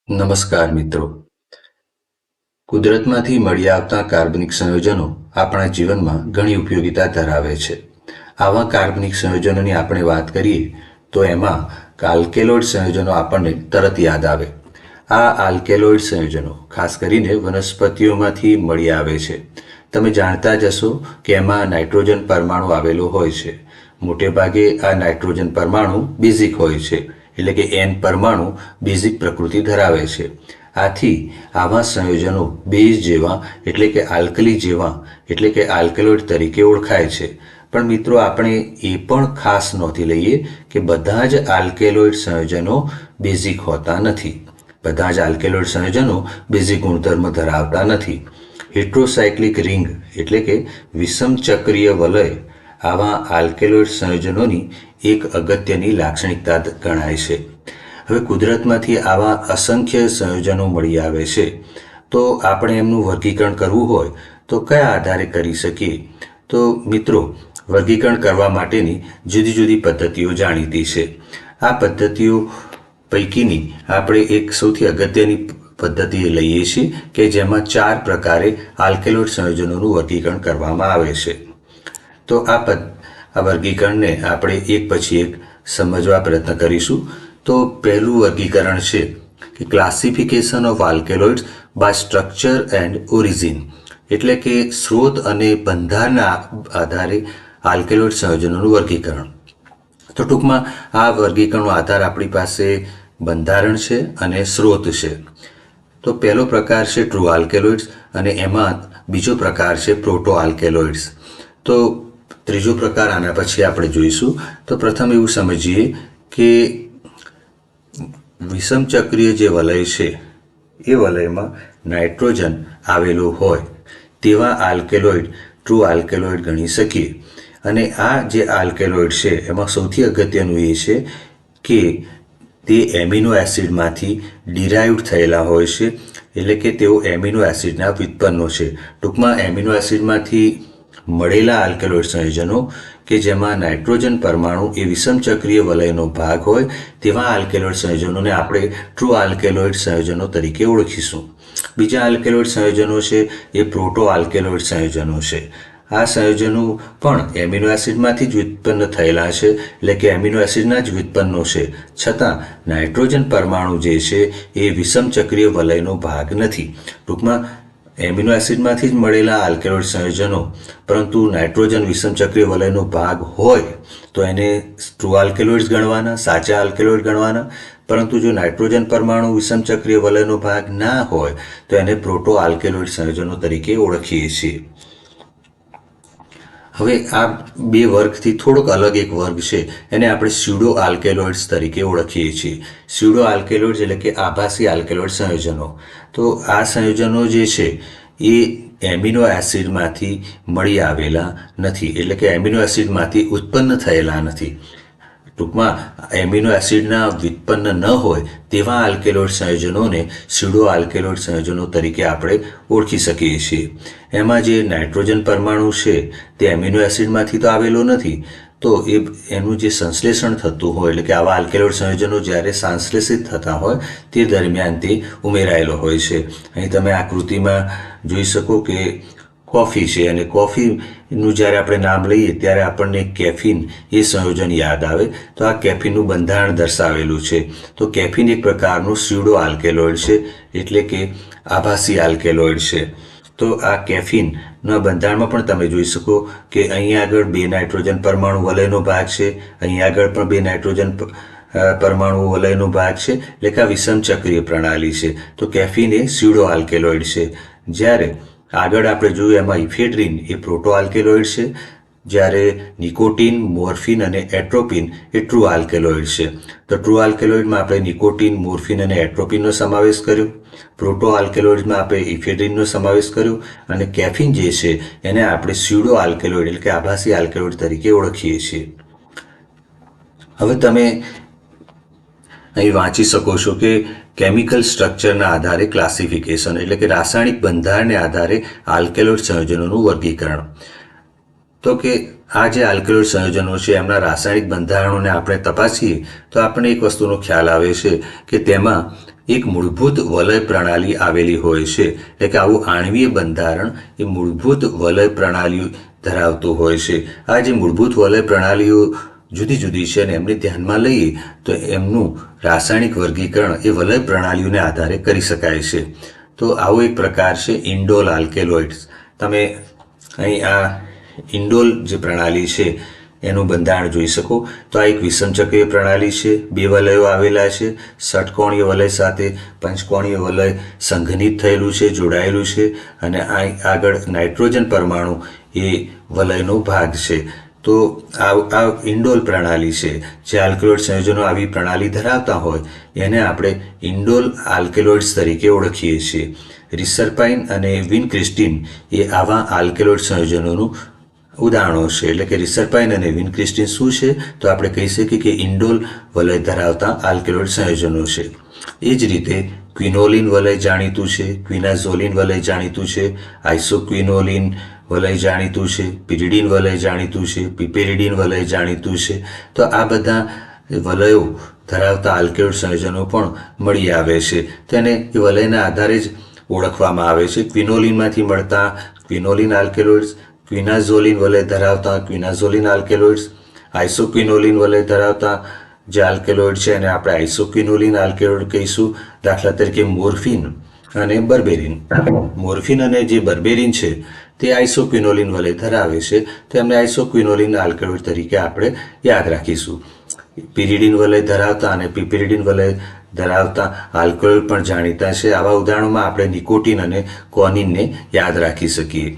નમસ્કાર મિત્રો. કુદરતમાંથી મળી આવતા કાર્બનિક સંયોજનો આપણા જીવનમાં ઘણી ઉપયોગિતા ધરાવે છે. આવા કાર્બનિક સંયોજનોની આપણે વાત કરીએ તો એમાં આલ્કેલોઇડ સંયોજનો આપણને તરત યાદ આવે. આ આલ્કેલોઇડ સંયોજનો ખાસ કરીને વનસ્પતિઓમાંથી મળી આવે છે. તમે જાણતા જ હશો કે એમાં નાઇટ્રોજન પરમાણુ આવેલો હોય છે. મોટે ભાગે આ નાઇટ્રોજન પરમાણુ બેઝિક હોય છે, એટલે કે N પરમાણુ બેઝિક પ્રકૃતિ ધરાવે છે. આથી આવા સંયોજનો બેઝ જેવા એટલે કે આલ્કલી જેવા એટલે કે આલ્કેલોઇડ તરીકે ઓળખાય છે. પણ મિત્રો, આપણે એ પણ ખાસ નોંધી લઈએ કે બધા જ આલ્કેલોઇડ સંયોજનો બેઝિક હોતા નથી. બધા જ આલ્કેલોઇડ સંયોજનો બેઝિક ગુણધર્મ ધરાવતા નથી. હેટ્રોસાયક્લિક રિંગ એટલે કે વિષમ ચક્રીય વલય આવા આલ્કેલોઇડ સંયોજનોની એક અગત્યની લાક્ષણિકતા ગણાય છે. હવે કુદરતમાંથી આવા અસંખ્ય સંયોજનો મળી આવે છે, તો આપણે એમનું વર્ગીકરણ કરવું હોય તો કયા આધારે કરી શકીએ? તો મિત્રો, વર્ગીકરણ કરવા માટેની જુદી જુદી પદ્ધતિઓ જાણીતી છે. આ પદ્ધતિઓ પૈકીની આપણે એક સૌથી અગત્યની પદ્ધતિ લઈએ છીએ કે જેમાં 4 પ્રકારે આલ્કેલોઇડ સંયોજનોનું વર્ગીકરણ કરવામાં આવે છે. તો આ વર્ગીકરણને આપણે એક પછી એક સમજવા પ્રયત્ન કરીશું. તો પહેલું વર્ગીકરણ છે કે classification of alkaloids by structure and origin, એટલે કે સ્ત્રોત અને બંધારણના આધારે આલ્કેલોઇડ સંયોજનોનું વર્ગીકરણ. તો ટૂંકમાં આ વર્ગીકરણનો આધાર આપણી પાસે બંધારણ છે અને સ્ત્રોત છે. તો પહેલો પ્રકાર છે ટ્રુ આલ્કેલોઇડ્સ અને એમાં બીજો પ્રકાર છે પ્રોટો આલ્કેલોઇડ્સ. તો ત્રીજો પ્રકાર આના પછી આપણે જોઈશું. તો પ્રથમ એવું સમજીએ કે વિષમ ચક્રીય જે વલય છે એ વલયમાં નાઇટ્રોજન આવેલો હોય તેવા આલ્કેલોઇડ ટ્રુ આલ્કેલોઇડ ગણી શકીએ. અને આ જે આલ્કેલોઇડ છે એમાં સૌથી અગત્યનું એ છે કે તે એમિનો એસિડમાંથી ડિરાઇવ્ડ થયેલા હોય છે, એટલે કે તેઓ એમિનો એસિડના વ્યુત્પન્નો છે. ટૂંકમાં એમિનો એસિડમાંથી મળેલા આલ્કેલોઇડ સંયોજનો કે જેમાં નાઇટ્રોજન પરમાણુ એ વિષમ ચક્રીય વલયનો ભાગ હોય તેવા આલ્કેલોઇડ સંયોજનોને આપણે ટ્રુ આલ્કેલોઇડ સંયોજનો તરીકે ઓળખીશું. બીજા આલ્કેલોઇડ સંયોજનો છે એ પ્રોટો આલ્કેલોઇડ સંયોજનો છે. આ સંયોજનો પણ એમિનો એસિડમાંથી જ વ્યુત્પન્ન થયેલા છે, એટલે કે એમિનો એસિડના જ વ્યુત્પન્નો છે. છતાં નાઇટ્રોજન પરમાણુ જે છે એ વિષમ ચક્રીય વલયનો ભાગ નથી. ટૂંકમાં એમિનો એસિડમાંથી જ મળેલા આલ્કેલોઇડ સંયોજનો પરંતુ નાઇટ્રોજન વિષમ ચક્રીય વલયનો ભાગ હોય તો એને ટ્રુ આલ્કેલોઇડ્સ ગણવાના, સાચા આલ્કેલોઇડ ગણવાના. પરંતુ જો નાઇટ્રોજન પરમાણુ વિષમ ચક્રીય વલયનો ભાગ ના હોય તો એને પ્રોટો આલ્કેલોઇડ સંયોજનો તરીકે ઓળખીએ છીએ. હવે આ બે વર્ગથી થોડોક અલગ એક વર્ગ છે, એને આપણે સ્યુડો આલ્કેલોઇડ્સ તરીકે ઓળખીએ છીએ. સ્યુડો આલ્કેલોઇડ્સ એટલે કે આભાસી આલ્કેલોઇડ સંયોજનો. તો આ સંયોજનો જે છે એ એમિનો એસિડમાંથી મળી આવેલા નથી, એટલે કે એમિનો એસિડમાંથી ઉત્પન્ન થયેલા નથી. ટૂંકમાં એમિનો એસિડના વ્યુત્પન્ન ન હોય તેવા આલ્કેલોઇડ સંયોજનોને સ્યુડો આલ્કેલોઇડ સંયોજનો તરીકે આપણે ઓળખી શકીએ છીએ. એમાં જે નાઇટ્રોજન પરમાણુ છે તે એમિનો એસિડમાંથી તો આવેલો નથી, તો એનું જે સંશ્લેષણ થતું હોય, એટલે કે આવા આલ્કેલોઇડ સંયોજનો જ્યારે સંશ્લેષિત થતા હોય તે દરમિયાન તે ઉમેરાયેલો હોય છે. અહીં તમે આકૃતિમાં જોઈ શકો કે કોફી છે, અને કોફીનું જ્યારે આપણે નામ લઈએ ત્યારે આપણને કેફીન એ સંયોજન યાદ આવે. તો આ કેફીનનું બંધારણ દર્શાવેલું છે. તો કેફીન એક પ્રકારનું સ્યુડો આલ્કેલોઇડ છે, એટલે કે આભાસી આલ્કેલોઇડ છે. તો આ કેફીનના બંધારણમાં પણ તમે જોઈ શકો કે અહીં આગળ 2 નાઇટ્રોજન પરમાણુ વલયનો ભાગ છે, અહીં આગળ પણ 2 નાઇટ્રોજન પરમાણુ વલયનો ભાગ છે, એટલે કે આ વિષમ ચક્રીય પ્રણાલી છે. તો કેફીન એ સ્યુડો આલ્કેલોઇડ છે. જ્યારે આગળ આપણે જોયું એમાં ઇફેડ્રિન એ પ્રોટો આલ્કેલોઇડ છે, જ્યારે નિકોટીન, મોર્ફિન અને એટ્રોપિન એ ટ્રુ આલ્કેલોઇડ છે. તો ટ્રુ આલ્કેલોઇડમાં આપણે નિકોટીન, મોર્ફિન અને એટ્રોપિનનો સમાવેશ કર્યો. પ્રોટો આલ્કેલોઇડમાં આપણે ઇફેડ્રિનનો સમાવેશ કર્યો. અને કેફીન જે છે એને આપણે સ્યુડો આલ્કેલોઇડ એટલે કે આભાસી આલ્કેલોઇડ તરીકે ઓળખીએ છીએ. હવે તમે અહીં વાંચી શકો છો કે કેમિકલ સ્ટ્રક્ચરના આધારે ક્લાસિફિકેશન એટલે કે રાસાયણિક બંધારણને આધારે આલ્કેલોઇડ સંયોજનોનું વર્ગીકરણ. તો કે આ જે આલ્કેલોઇડ સંયોજનો છે એમના રાસાયણિક બંધારણોને આપણે તપાસીએ તો આપણને એક વસ્તુનો ખ્યાલ આવે છે કે તેમાં એક મૂળભૂત વલય પ્રણાલી આવેલી હોય છે. એટલે કે આવું આણ્વીય બંધારણ એ મૂળભૂત વલય પ્રણાલી ધરાવતું હોય છે. આ જે મૂળભૂત વલય પ્રણાલીઓ જુદી જુદી છે અને એમને ધ્યાનમાં લઈએ તો એમનું રાસાયણિક વર્ગીકરણ એ વલય પ્રણાલીઓને આધારે કરી શકાય છે. તો આવો એક પ્રકાર છે ઇન્ડોલ આલ્કેલોઇડ્સ. તમે અહીં આ ઇન્ડોલ જે પ્રણાલી છે એનું બંધારણ જોઈ શકો તો આ એક વિષમચક્રીય પ્રણાલી છે. 2 વલયો આવેલા છે. ષટકોણીય વલય સાથે પંચકોણીય વલય સંઘનિત થયેલું છે, જોડાયેલું છે અને આગળ નાઇટ્રોજન પરમાણુ એ વલયનો ભાગ છે. તો આ ઇન્ડોલ પ્રણાલી છે. જે આલ્કેલોઇડ સંયોજનો આવી પ્રણાલી ધરાવતા હોય એને આપણે ઇન્ડોલ આલ્કેલોઇડ્સ તરીકે ઓળખીએ છીએ. રિસરપાઇન અને વિનક્રિસ્ટીન એ આવા આલ્કેલોઇડ સંયોજનોનું ઉદાહરણો છે. એટલે કે રિસરપાઇન અને વિનક્રિસ્ટીન શું છે તો આપણે કહી શકીએ કે ઇન્ડોલ વલય ધરાવતા આલ્કેલોઇડ સંયોજનો છે. એ જ રીતે ક્વિનોલિન વલય જાણીતું છે, ક્વિનાઝોલિન વલય જાણીતું છે, આઇસોક્વિનોલિન વલય જાણીતું છે, પિરિડીન વલય જાણીતું છે, પિપેરિડીન વલય જાણીતું છે. તો આ બધા વલયો ધરાવતા આલ્કેલોઇડ સંયોજનો પણ મળી આવે છે. તેને એ વલયના આધારે જ ઓળખવામાં આવે છે. ક્વિનોલિનમાંથી મળતા ક્વિનોલિન આલ્કેલોઇડ્સ, ક્વિનાઝોલિન વલય ધરાવતા ક્વિનાઝોલિન આલ્કેલોઇડ્સ, આઇસોક્વિનોલિન વલય ધરાવતા જે આલ્કેલોઇડ છે એને આપણે આઇસોક્વિનોલિન આલ્કેલોઇડ કહીશું. દાખલા તરીકે મોર્ફિન અને બર્બેરિન. મોર્ફિન અને જે બર્બેરિન છે તે આઇસોક્વિનોલિન વલય ધરાવે છે, તો એમને આઇસોક્વિનોલિન આલ્કેલોઇડ તરીકે આપણે યાદ રાખીશું. પિરિડીન વલય ધરાવતા અને પિપેરિડીન વલય ધરાવતા આલ્કેલોઇડ પણ જાણીતા છે. આવા ઉદાહરણોમાં આપણે નિકોટીન અને કોનિનને યાદ રાખી શકીએ.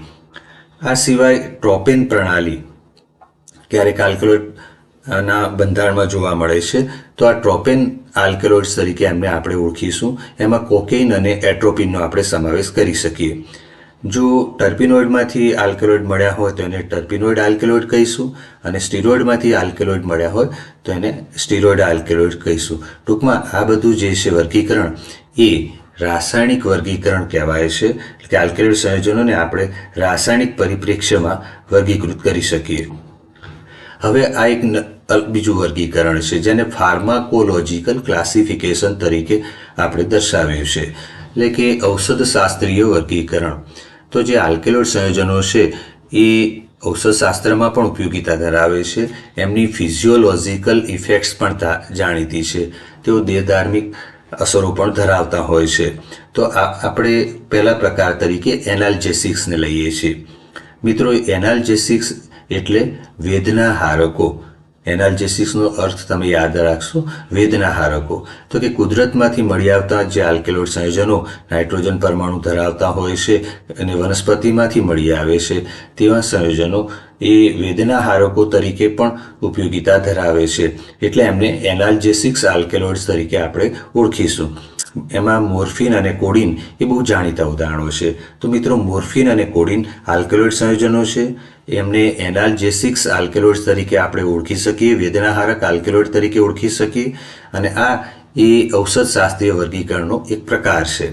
આ સિવાય ટ્રોપેન પ્રણાલી ક્યારેક આલ્કેલોઇડના બંધારણમાં જોવા મળે છે. તો આ ટ્રોપેન આલ્કેલોઇડ્સ તરીકે એમને આપણે ઓળખીશું. એમાં કોકેઇન અને એટ્રોપિનનો આપણે સમાવેશ કરી શકીએ. જો ટર્પિનોઇડમાંથી આલ્કેલોઇડ મળ્યા હોય તો એને ટર્પિનોઇડ આલ્કેલોઇડ કહીશું અને સ્ટીરોઇડમાંથી આલ્કેલોઇડ મળ્યા હોય તો એને સ્ટીરોઇડ આલ્કેલોઇડ કહીશું. ટૂંકમાં આ બધું જે છે વર્ગીકરણ એ રાસાયણિક વર્ગીકરણ કહેવાય છે. કે આલ્કેલોઇડ સંયોજનોને આપણે રાસાયણિક પરિપ્રેક્ષ્યમાં વર્ગીકૃત કરી શકીએ. હવે આ એક બીજું વર્ગીકરણ છે જેને ફાર્માકોલોજીકલ ક્લાસિફિકેશન તરીકે આપણે દર્શાવ્યું છે. એટલે કે ઔષધશાસ્ત્રીય વર્ગીકરણ. તો જે આલ્કેલોઇડ સંયોજનો છે એ ઔષધશાસ્ત્રમાં પણ ઉપયોગિતા ધરાવે છે. એમની ફિઝિયોલોજિકલ ઇફેક્ટ્સ પણ જાણીતી છે. તેઓ દેહધાર્મિક અસરો પણ ધરાવતા હોય છે. તો આપણે પહેલા પ્રકાર તરીકે એનાલ્જેસિક્સને લઈએ છીએ. મિત્રો, એનાલ્જેસિક્સ એટલે વેદનાહારકો. એનાલ્જેસિક્સનો અર્થ તમે યાદ રાખશો, વેદનાહારકો. તો કે કુદરતમાંથી મળી આવતા જે આલ્કેલોઇડ સંયોજનો નાઇટ્રોજન પરમાણુ ધરાવતા હોય છે અને વનસ્પતિમાંથી મળી આવે છે તેવા સંયોજનો એ વેદનાહારકો તરીકે પણ ઉપયોગિતા ધરાવે છે. એટલે એમને એનાલ્જેસિક્સ આલ્કેલોઇડ્સ તરીકે આપણે ઓળખીશું. એમાં મોર્ફિન અને કોડિન એ બહુ જાણીતા ઉદાહરણો છે. તો મિત્રો, મોર્ફિન અને કોડિન આલ્કેલોઇડ સંયોજનો છે. એમને એનાલ્જેસિક્સ આલ્કેલોઇડ્સ તરીકે આપણે ઓળખી શકીએ, વેદનાહારક આલ્કેલોઇડ તરીકે ઓળખી શકીએ. અને આ એ ઔષધશાસ્ત્રીય વર્ગીકરણનો એક પ્રકાર છે.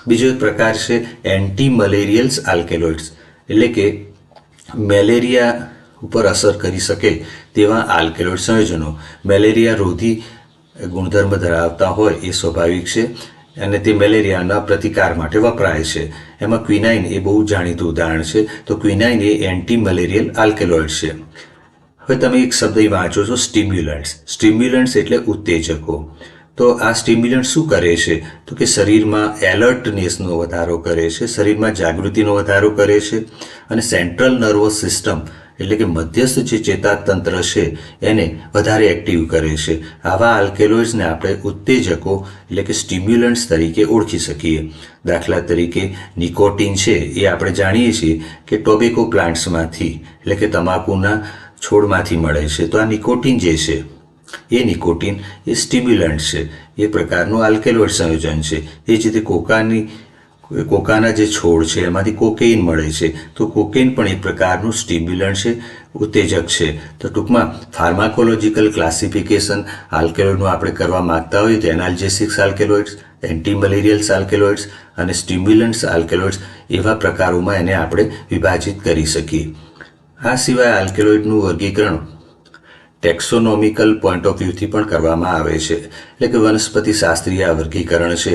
બીજો એક પ્રકાર છે એન્ટી મલેરિયલ્સ આલ્કેલોઇડ્સ. એટલે કે મેલેરિયા ઉપર અસર કરી શકે તેવા આલ્કેલોઇડ સંયોજનો. મેલેરિયા રોધી ગુણધર્મ ધરાવતા હોય એ સ્વાભાવિક છે અને તે મેલેરિયાના પ્રતિકાર માટે વપરાય છે. એમાં ક્વિનાઇન એ બહુ જાણીતું ઉદાહરણ છે. તો ક્વિનાઇન એ એન્ટી મલેરિયલ આલ્કેલોઇડ છે. હવે તમે એક શબ્દ વાંચો છો, સ્ટિમ્યુલન્ટ્સ. સ્ટિમ્યુલન્ટ્સ એટલે ઉત્તેજકો. તો આ સ્ટિમ્યુલન્ટ શું કરે છે તો કે શરીરમાં એલર્ટનેસનો વધારો કરે છે, શરીરમાં જાગૃતિનો વધારો કરે છે અને સેન્ટ્રલ નર્વસ સિસ્ટમ એટલે કે મધ્યસ્થ જે ચેતાતંત્ર છે એને વધારે એક્ટિવ કરે છે. આવા આલ્કેલોઇડ્સને આપણે ઉત્તેજકો એટલે કે સ્ટિમ્યુલન્ટ્સ તરીકે ઓળખી શકીએ. દાખલા તરીકે નિકોટીન છે એ આપણે જાણીએ છીએ કે ટોબેકો પ્લાન્ટ્સમાંથી એટલે કે તમાકુના છોડમાંથી મળે છે. તો આ નિકોટીન જે છે એ નિકોટીન એ સ્ટિમ્યુલન્ટ છે, એ પ્રકારનું આલ્કેલોઇડ સંયોજન છે. એ જ રીતે કોકાના જે છોડ છે એમાંથી કોકેઇન મળે છે. તો કોકેઇન પણ એક પ્રકારનું સ્ટિમ્યુલન્ટ છે, ઉત્તેજક છે. તો ટૂંકમાં ફાર્માકોલોજીકલ ક્લાસિફિકેશન આલ્કેલોઇડનું આપણે કરવા માગતા હોઈએ તો એનાલ્જેસિક્સ આલ્કેલોઇડ્સ, એન્ટી મલેરિયલ્સ આલ્કેલોઇડ્સ અને સ્ટિમ્યુલન્ટ્સ આલ્કેલોઇડ્સ એવા પ્રકારોમાં એને આપણે વિભાજિત કરી શકીએ. આ સિવાય આલ્કેલોઇડનું વર્ગીકરણ ટેક્સોનોમિકલ પોઈન્ટ ઓફ વ્યૂથી પણ કરવામાં આવે છે. એટલે કે વનસ્પતિ શાસ્ત્રીય આ વર્ગીકરણ છે.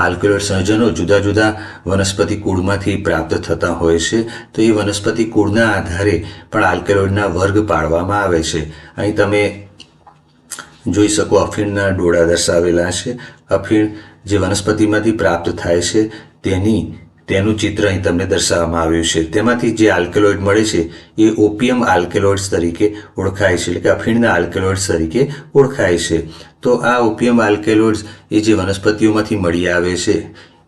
આલ્કેલોઇડ સંયોજનો જુદા જુદા વનસ્પતિ કુળમાંથી પ્રાપ્ત થતા હોય છે. તો એ વનસ્પતિ કુળના આધારે પણ આલ્કેલોઇડના વર્ગ પાડવામાં આવે છે. અહીં તમે જોઈ શકો અફીણના ડોળા દર્શાવેલા છે. અફીણ જે વનસ્પતિમાંથી પ્રાપ્ત થાય છે તેનું ચિત્ર અહીં તમને દર્શાવવામાં આવ્યું છે. તેમાંથી જે આલ્કેલોઇડ મળે છે એ ઓપિયમ આલ્કેલોઇડ્સ તરીકે ઓળખાય છે, એટલે કે અફીણના આલ્કેલોઇડ્સ તરીકે ઓળખાય છે. તો આ ઓપિયમ આલ્કેલોઇડ્સ એ જે વનસ્પતિઓમાંથી મળી આવે છે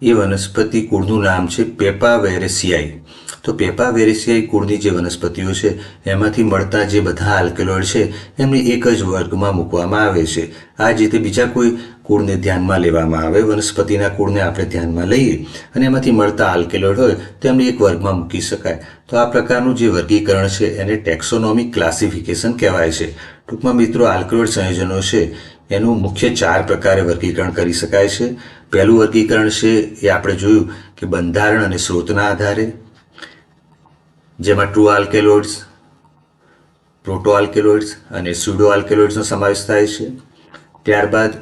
એ વનસ્પતિ કુળનું નામ છે પેપાવેરેસિયાઈ. તો પેપાવેરેસિયાઈ કુળની જે વનસ્પતિઓ છે એમાંથી મળતા જે બધા આલ્કેલોઇડ છે એમને એક જ વર્ગમાં મૂકવામાં આવે છે. આ જ રીતે બીજા કોઈ કુળને ધ્યાનમાં લેવામાં આવે, વનસ્પતિના કુળને આપણે ધ્યાનમાં લઈએ અને એમાંથી મળતા આલ્કેલોઇડ હોય તો એમને એક વર્ગમાં મૂકી શકાય. તો આ પ્રકારનું જે વર્ગીકરણ છે એને ટેક્સોનોમિક ક્લાસિફિકેશન કહેવાય છે. ટૂંકમાં મિત્રો, આલ્કેલોઇડ સંયોજનો છે એનું મુખ્ય 4 પ્રકારે વર્ગીકરણ કરી શકાય છે. પહેલું વર્ગીકરણ છે એ આપણે જોયું કે બંધારણ અને સ્ત્રોતના આધારે, જેમાં ટ્રુ આલ્કેલોઇડ્સ, પ્રોટો આલ્કેલોઇડ્સ અને સ્યુડો આલ્કેલોઇડ્સનો સમાવેશ થાય છે. ત્યારબાદ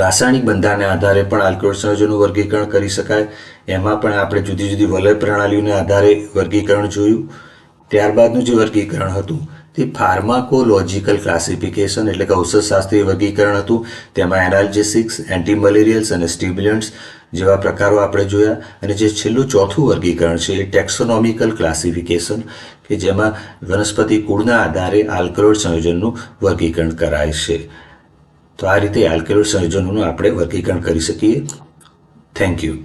રાસાયણિક બંધારણના આધારે પણ આલ્કેલોઇડ સંયોજનનું વર્ગીકરણ કરી શકાય. એમાં પણ આપણે જુદી જુદી વલય પ્રણાલીઓના આધારે વર્ગીકરણ જોયું. ત્યારબાદનું જે વર્ગીકરણ હતું તે ફાર્માકોલોજીકલ ક્લાસિફિકેશન એટલે કે ઔષધશાસ્ત્રીય વર્ગીકરણ હતું. તેમાં એનાલ્જેસિક્સ, એન્ટીમલેરિયલ્સ અને સ્ટિમ્યુલન્ટ્સ જેવા પ્રકારો આપણે જોયા. અને જે છેલ્લું ચોથું વર્ગીકરણ છે એ ટેક્સોનોમિકલ ક્લાસિફિકેશન, કે જેમાં વનસ્પતિ કુળના આધારે આલ્કેલોઇડ સંયોજનનું વર્ગીકરણ કરાય છે. તો આ રીતે આલ્કેલોઇડ સંયોજનોનું આપણે વર્ગીકરણ કરી શકીએ. Thank you.